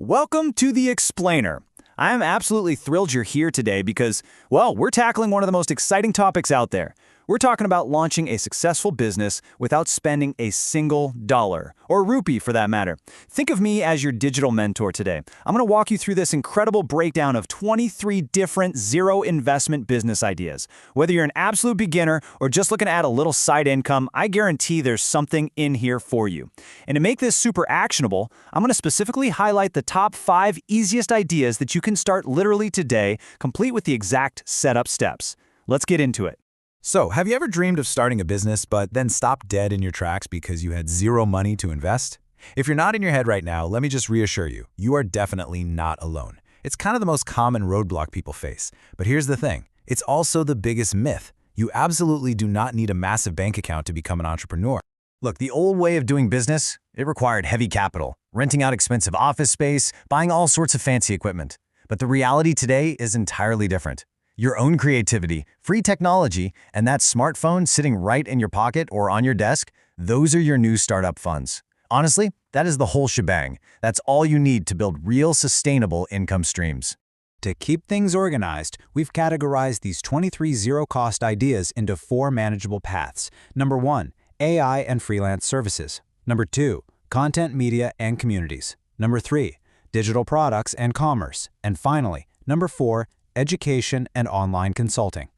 Welcome to The Explainer. I'm absolutely thrilled you're here today because, well, we're tackling one of the most exciting topics out there. We're talking about launching a successful business without spending a single dollar, or rupee for that matter. Think of me as your digital mentor today. I'm going to walk you through this incredible breakdown of 23 different zero-investment business ideas. Whether you're an absolute beginner or just looking to add a little side income, I guarantee there's something in here for you. And to make this super actionable, I'm going to specifically highlight the top 5 easiest ideas that you can start literally today, complete with the exact setup steps. Let's get into it. So, have you ever dreamed of starting a business but then stopped dead in your tracks because you had zero money to invest? If you're nodding your head right now, let me just reassure you, you are definitely not alone. It's kind of the most common roadblock people face. But here's the thing, it's also the biggest myth. You absolutely do not need a massive bank account to become an entrepreneur. Look, the old way of doing business, it required heavy capital, renting out expensive office space, buying all sorts of fancy equipment. But the reality today is entirely different. Your own creativity, free technology, and that smartphone sitting right in your pocket or on your desk, those are your new startup funds. Honestly, that is the whole shebang. That's all you need to build real sustainable income streams. To keep things organized, we've categorized these 23 zero-cost ideas into 4 manageable paths. Number 1, AI and freelance services. Number 2, content media and communities. Number 3, digital products and commerce. And finally, number 4, education and online consulting.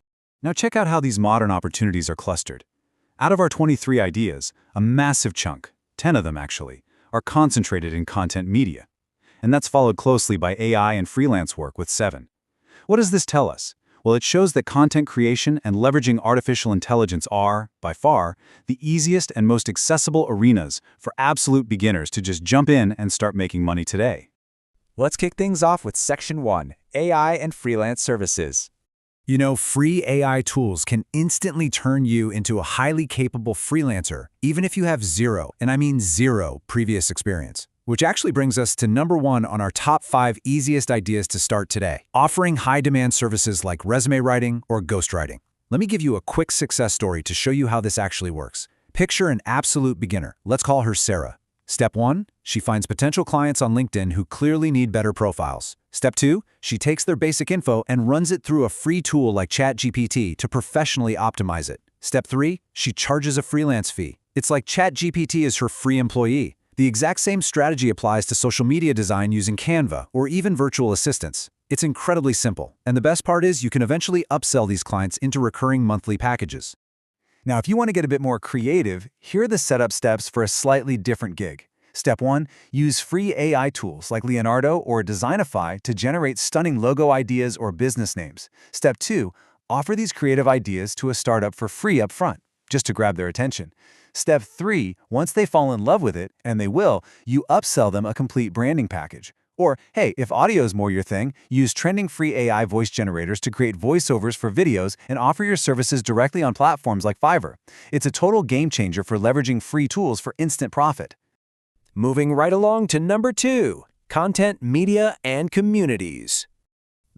Now check out how these modern opportunities are clustered. Out of our 23 ideas, a massive chunk, 10 of them actually, are concentrated in content media. And that's followed closely by AI and freelance work with 7. What does this tell us? Well, it shows that content creation and leveraging artificial intelligence are, by far, the easiest and most accessible arenas for absolute beginners to just jump in and start making money today. Let's kick things off with Section 1, AI and freelance services. You know, free AI tools can instantly turn you into a highly capable freelancer, even if you have zero, and I mean zero, previous experience. Which actually brings us to number 1 on our top 5 easiest ideas to start today, offering high-demand services like resume writing or ghostwriting. Let me give you a quick success story to show you how this actually works. Picture an absolute beginner. Let's call her Sarah. Step 1, she finds potential clients on LinkedIn who clearly need better profiles. Step 2, she takes their basic info and runs it through a free tool like ChatGPT to professionally optimize it. Step 3, she charges a freelance fee. It's like ChatGPT is her free employee. The exact same strategy applies to social media design using Canva or even virtual assistants. It's incredibly simple, and the best part is you can eventually upsell these clients into recurring monthly packages. Now, if you want to get a bit more creative, here are the setup steps for a slightly different gig. Step 1, use free AI tools like Leonardo or Designify to generate stunning logo ideas or business names. Step 2, offer these creative ideas to a startup for free up front, just to grab their attention. Step 3, once they fall in love with it, and they will, you upsell them a complete branding package. Or, hey, if audio is more your thing, use trending free AI voice generators to create voiceovers for videos and offer your services directly on platforms like Fiverr. It's a total game changer for leveraging free tools for instant profit. Moving right along to number 2, content media and communities.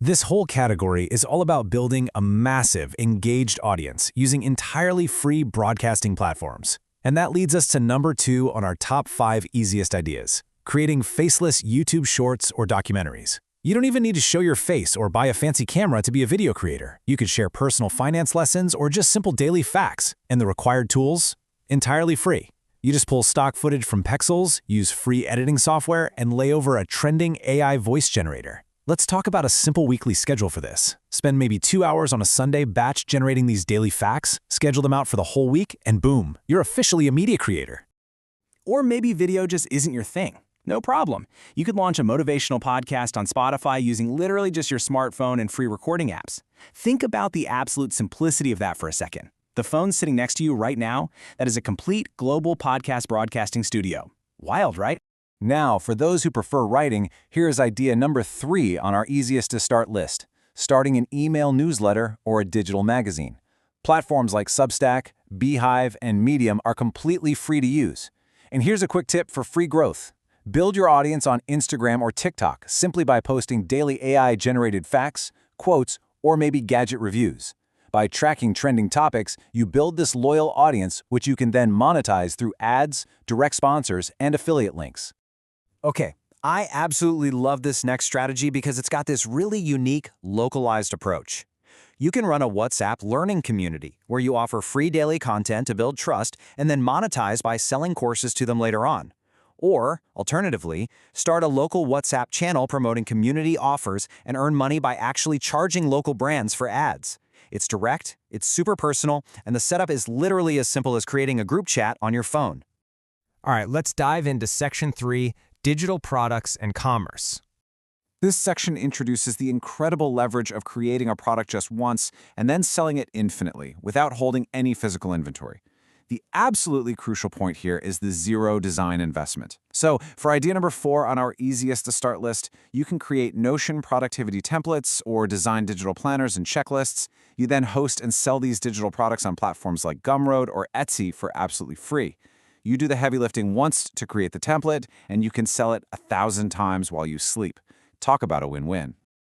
This whole category is all about building a massive, engaged audience using entirely free broadcasting platforms. And that leads us to number 2 on our top 5 easiest ideas, creating faceless YouTube shorts or documentaries. You don't even need to show your face or buy a fancy camera to be a video creator. You could share personal finance lessons or just simple daily facts, and the required tools, entirely free. You just pull stock footage from Pexels, use free editing software, and lay over a trending AI voice generator. Let's talk about a simple weekly schedule for this. Spend maybe 2 hours on a Sunday batch generating these daily facts, schedule them out for the whole week, and boom, you're officially a media creator. Or maybe video just isn't your thing. No problem. You could launch a motivational podcast on Spotify using literally just your smartphone and free recording apps. Think about the absolute simplicity of that for a second. The phone sitting next to you right now, that is a complete global podcast broadcasting studio. Wild, right? Now, for those who prefer writing, here is idea number 3 on our easiest to start list, starting an email newsletter or a digital magazine. Platforms like Substack, Beehive, and Medium are completely free to use. And here's a quick tip for free growth. Build your audience on Instagram or TikTok simply by posting daily AI-generated facts, quotes, or maybe gadget reviews. By tracking trending topics, you build this loyal audience, which you can then monetize through ads, direct sponsors, and affiliate links. Okay, I absolutely love this next strategy because it's got this really unique, localized approach. You can run a WhatsApp learning community where you offer free daily content to build trust and then monetize by selling courses to them later on. Or, alternatively, start a local WhatsApp channel promoting community offers and earn money by actually charging local brands for ads. It's direct, it's super personal, and the setup is literally as simple as creating a group chat on your phone. All right, let's dive into Section 3, Digital Products and Commerce. This section introduces the incredible leverage of creating a product just once and then selling it infinitely without holding any physical inventory. The absolutely crucial point here is the zero design investment. So, for idea number 4 on our easiest to start list, you can create Notion productivity templates or design digital planners and checklists. You then host and sell these digital products on platforms like Gumroad or Etsy for absolutely free. You do the heavy lifting once to create the template, and you can sell it 1,000 times while you sleep. Talk about a win-win.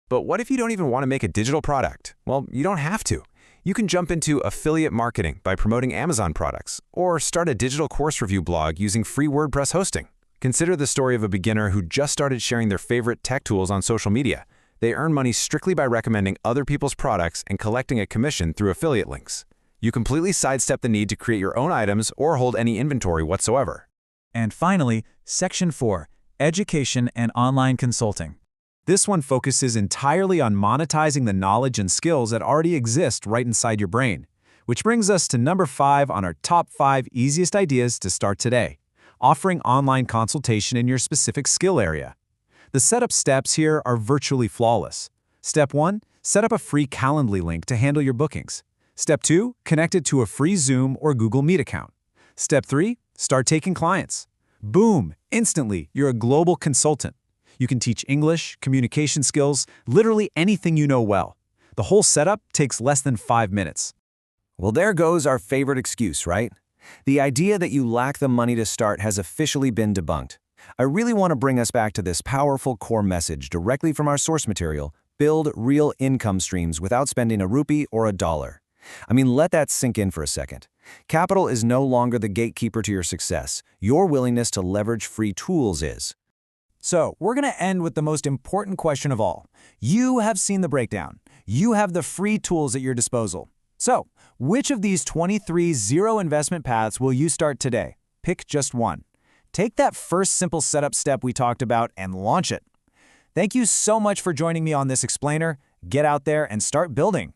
But what if you don't even want to make a digital product? Well, you don't have to. You can jump into affiliate marketing by promoting Amazon products, or start a digital course review blog using free WordPress hosting. Consider the story of a beginner who just started sharing their favorite tech tools on social media. They earn money strictly by recommending other people's products and collecting a commission through affiliate links. You completely sidestep the need to create your own items or hold any inventory whatsoever. And finally, Section 4, Education and Online Consulting. This one focuses entirely on monetizing the knowledge and skills that already exist right inside your brain. Which brings us to number 5 on our top 5 easiest ideas to start today, offering online consultation in your specific skill area. The setup steps here are virtually flawless. Step 1, set up a free Calendly link to handle your bookings. Step 2, connect it to a free Zoom or Google Meet account. Step 3, start taking clients. Boom! Instantly, you're a global consultant. You can teach English, communication skills, literally anything you know well. The whole setup takes less than 5 minutes. Well, there goes our favorite excuse, right? The idea that you lack the money to start has officially been debunked. I really want to bring us back to this powerful core message directly from our source material: build real income streams without spending a rupee or a dollar. I mean, let that sink in for a second. Capital is no longer the gatekeeper to your success. Your willingness to leverage free tools is. So, we're going to end with the most important question of all. You have seen the breakdown. You have the free tools at your disposal. So, which of these 23 zero investment paths will you start today? Pick just one. Take that first simple setup step we talked about and launch it. Thank you so much for joining me on this explainer. Get out there and start building.